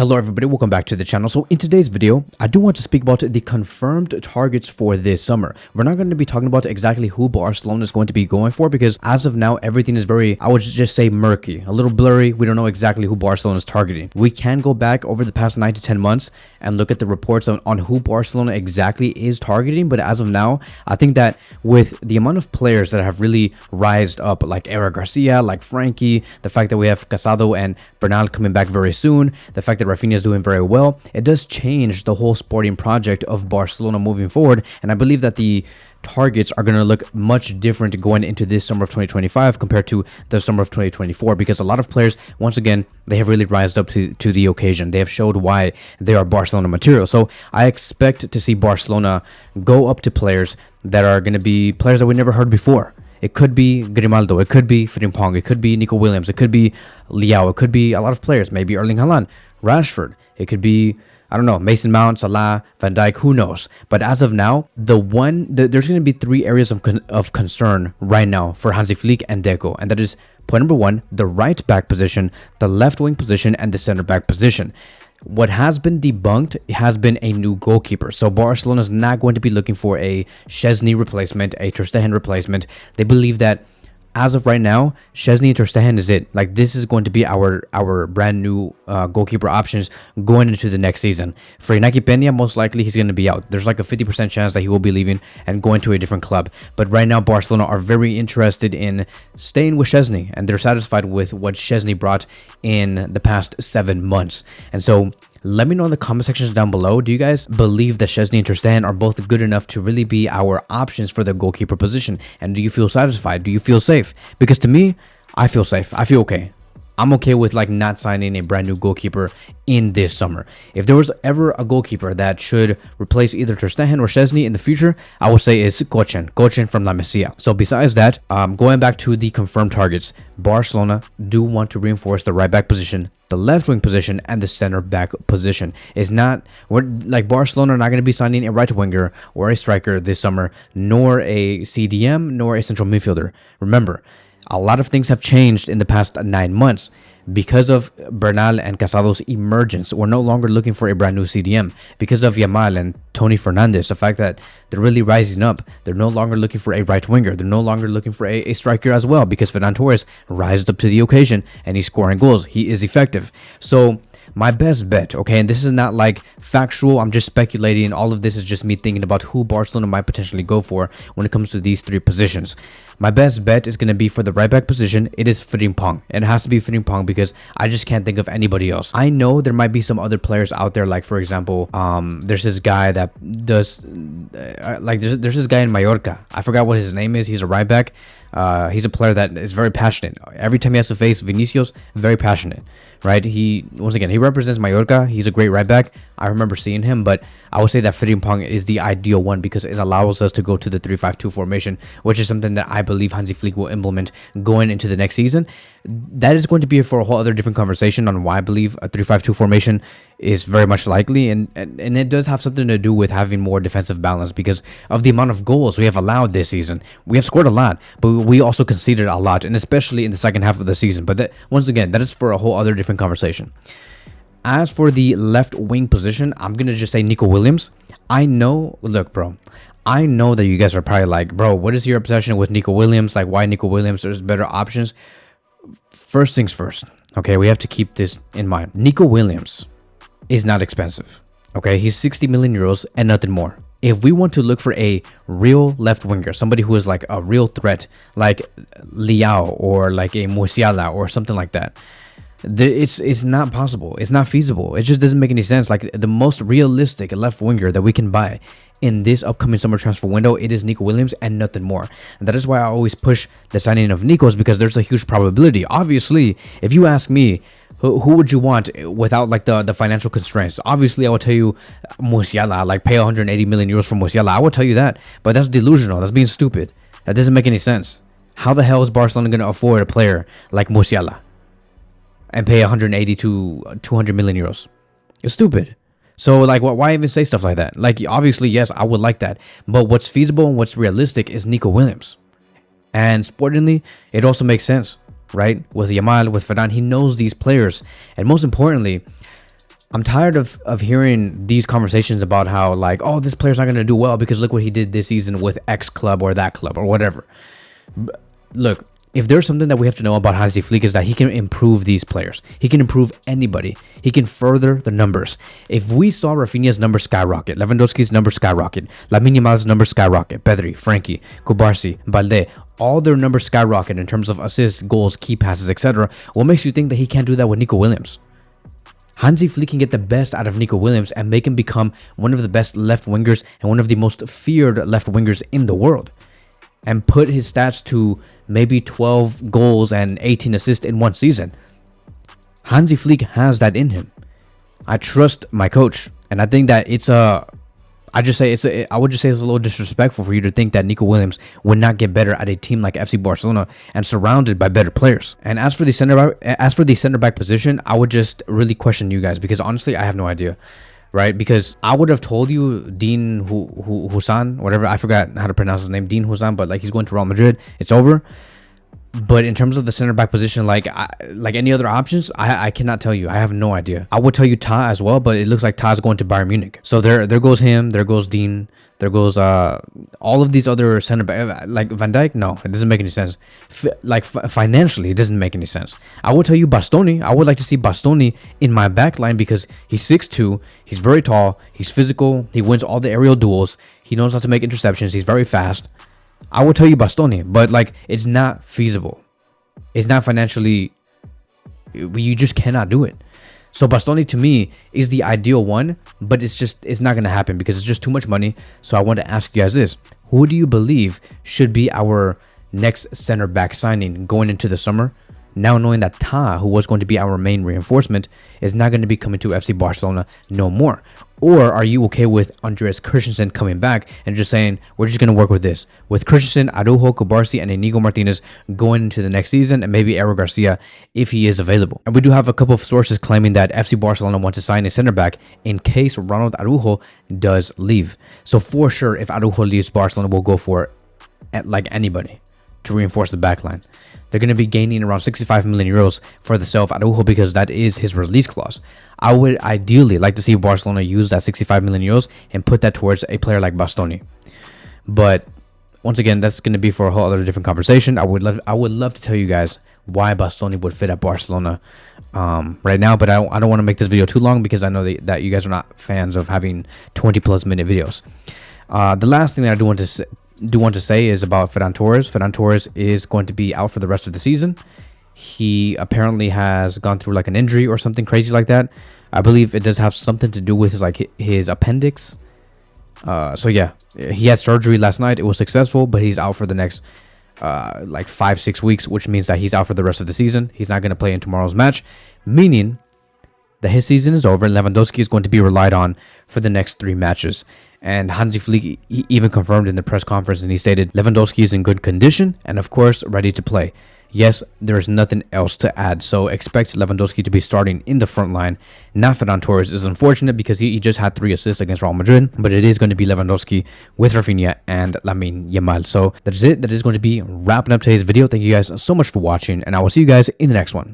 Hello everybody, welcome back to the channel. So in today's video, I do want to speak about the confirmed targets for this summer. We're not going to be talking about exactly who Barcelona is going to be going for because as of now, everything is very, I would just say murky, a little blurry. We don't know exactly who Barcelona is targeting. We can go back over the past 9 to 10 months and look at the reports on who Barcelona exactly is targeting. But as of now, I think that with the amount of players that have really rised up, like Eric Garcia, like Frankie, the fact that we have Casado and Bernal coming back very soon, the fact that Rafinha is doing very well, it does change the whole sporting project of Barcelona moving forward. And I believe that the targets are going to look much different going into this summer of 2025 compared to the summer of 2024, because a lot of players, once again, they have really rised up to the occasion. They have showed why they are Barcelona material. So I expect to see Barcelona go up to players that are going to be players that we never heard before. It could be Grimaldo, it could be Frimpong, it could be Nico Williams, it could be Leao, it could be a lot of players, maybe Erling Haaland, Rashford, it could be, I don't know, Mason Mount, Salah, Van Dijk, who knows. But as of now, there's going to be 3 areas of concern right now for Hansi Flick and Deco, and that is point number 1, the right back position, the left wing position, and the center back position. What has been debunked has been a new goalkeeper. So Barcelona is not going to be looking for a Szczesny replacement, a Ter Stegen replacement. They believe that as of right now, Szczesny and Ter Stegen is it. Like, this is going to be our brand new goalkeeper options going into the next season. For Iñaki Peña, most likely he's going to be out. There's like a 50% chance that he will be leaving and going to a different club. But right now, Barcelona are very interested in staying with Szczesny, and they're satisfied with what Szczesny brought in the past 7 months. And so let me know in the comment sections down below. Do you guys believe that Szczesny and Ter Stegen are both good enough to really be our options for the goalkeeper position? And do you feel satisfied? Do you feel safe? Because to me, I feel safe. I feel okay. I'm okay with like not signing a brand new goalkeeper in this summer. If there was ever a goalkeeper that should replace either Ter Stegen or Szczesny in the future, I would say it's Kochen from La Masia. So besides that, going back to the confirmed targets, Barcelona do want to reinforce the right back position, the left wing position, and the center back position. We're like Barcelona are not going to be signing a right winger or a striker this summer, nor a CDM, nor a central midfielder. Remember, a lot of things have changed in the past 9 months. Because of Bernal and Casado's emergence, we're no longer looking for a brand new CDM. Because of Yamal and Tony Fernandez, the fact that they're really rising up, they're no longer looking for a right winger. They're no longer looking for a striker as well, because Ferran Torres rised up to the occasion and he's scoring goals. He is effective. So my best bet, okay, and this is not like factual, I'm just speculating. All of this is just me thinking about who Barcelona might potentially go for when it comes to these 3 positions. My best bet is going to be for the right back position. It is Frimpong. It has to be Frimpong because I just can't think of anybody else. I know there might be some other players out there, like for example, there's this guy that does, there's this guy in Mallorca. I forgot what his name is. He's a right back. He's a player that is very passionate. Every time he has to face Vinicius, very passionate, right? Once again, he represents Mallorca. He's a great right back. I remember seeing him, but I would say that Frimpong is the ideal one because it allows us to go to the 3-5-2 formation, which is something that I believe Hansi Flick will implement going into the next season. That is going to be for a whole other different conversation on why I believe a 3-5-2 formation is very much likely, and it does have something to do with having more defensive balance because of the amount of goals we have allowed this season. We have scored a lot, but we also conceded a lot, and especially in the second half of the season. But once again, that is for a whole other different conversation. As for the left wing position, I'm going to just say Nico Williams. I know, look, bro, I know that you guys are probably like, bro, what is your obsession with Nico Williams? Like, why Nico Williams? There's better options. First things first, okay, we have to keep this in mind. Nico Williams is not expensive, okay? He's 60 million euros and nothing more. If we want to look for a real left winger, somebody who is like a real threat, like Leao or like a Musiala or something like that, it's not possible. It's not feasible. It just doesn't make any sense. Like, the most realistic left winger that we can buy in this upcoming summer transfer window, it is Nico Williams and nothing more. And that is why I always push the signing of Nico's, because there's a huge probability. Obviously, if you ask me, who would you want without like the financial constraints? Obviously, I would tell you Musiala, like pay 180 million euros for Musiala. I would tell you that, but that's delusional. That's being stupid. That doesn't make any sense. How the hell is Barcelona going to afford a player like Musiala and pay 180 to 200 million euros? It's stupid. So like, why even say stuff like that? Like, obviously, yes, I would like that, but what's feasible and what's realistic is Nico Williams. And sportingly, it also makes sense, right? With Yamal, with Ferran, he knows these players. And most importantly, I'm tired of hearing these conversations about how like, oh, this player's not going to do well because look what he did this season with X club or that club or whatever. Look, if there's something that we have to know about Hansi Flick is that he can improve these players. He can improve anybody. He can further the numbers. If we saw Rafinha's numbers skyrocket, Lewandowski's numbers skyrocket, Lamine Yamal's numbers skyrocket, Pedri, Frankie, Kubarsi, Balde, all their numbers skyrocket in terms of assists, goals, key passes, etc. What makes you think that he can't do that with Nico Williams? Hansi Flick can get the best out of Nico Williams and make him become one of the best left wingers and one of the most feared left wingers in the world, and put his stats to maybe 12 goals and 18 assists in one season. Hansi Flick has that in him. I trust my coach, and I think that I would just say it's a little disrespectful for you to think that Nico Williams would not get better at a team like FC Barcelona and surrounded by better players. And as for the center back position, I would just really question you guys, because honestly, I have no idea. Right, because I would have told you Dean Husan, whatever, I forgot how to pronounce his name, Dean Husan, but like he's going to Real Madrid, it's over. But in terms of the center back position, like any other options, I cannot tell you. I have no idea. I would tell you Ta as well, but it looks like Ta's going to Bayern Munich. So there goes him. There goes Dean. There goes all of these other center back, like Van Dijk. No, it doesn't make any sense. Financially, it doesn't make any sense. I would tell you Bastoni. I would like to see Bastoni in my back line because he's 6'2". He's very tall. He's physical. He wins all the aerial duels. He knows how to make interceptions. He's very fast. I would tell you Bastoni, but like it's not feasible. It's not financially. You just cannot do it. So Bastoni to me is the ideal one, but it's not going to happen because it's just too much money. So I want to ask you guys this: who do you believe should be our next center back signing going into the summer? Now knowing that Ta, who was going to be our main reinforcement, is not going to be coming to FC Barcelona no more. Or are you okay with Andreas Christensen coming back and just saying, we're just going to work with this? With Christensen, Araujo, Kubarsi, and Inigo Martinez going into the next season, and maybe Eric Garcia if he is available. And we do have a couple of sources claiming that FC Barcelona wants to sign a center back in case Ronald Araújo does leave. So for sure, if Araujo leaves, Barcelona will go for like anybody to reinforce the back line. They're going to be gaining around 65 million euros for the sale of Araujo because that is his release clause. I would ideally like to see Barcelona use that 65 million euros and put that towards a player like Bastoni. But once again, that's going to be for a whole other different conversation. I would love to tell you guys why Bastoni would fit at Barcelona right now, but I don't want to make this video too long because I know that you guys are not fans of having 20+ minute videos. The last thing that I do want to say is about Ferran Torres. Ferran Torres is going to be out for the rest of the season. He apparently has gone through like an injury or something crazy like that. I believe it does have something to do with his appendix. So yeah, he had surgery last night. It was successful, but he's out for the next like 5-6 weeks, which means that he's out for the rest of the season. He's not going to play in tomorrow's match, meaning that his season is over. Lewandowski is going to be relied on for the next 3 matches. And Hansi Flick even confirmed in the press conference, and he stated Lewandowski is in good condition and of course ready to play. Yes, there is nothing else to add, so expect Lewandowski to be starting in the front line. Not Ferran Torres. Is unfortunate because he just had 3 assists against Real Madrid, but it is going to be Lewandowski with Rafinha and Lamine Yamal. So that is it. That is going to be wrapping up today's video. Thank you guys so much for watching, and I will see you guys in the next one.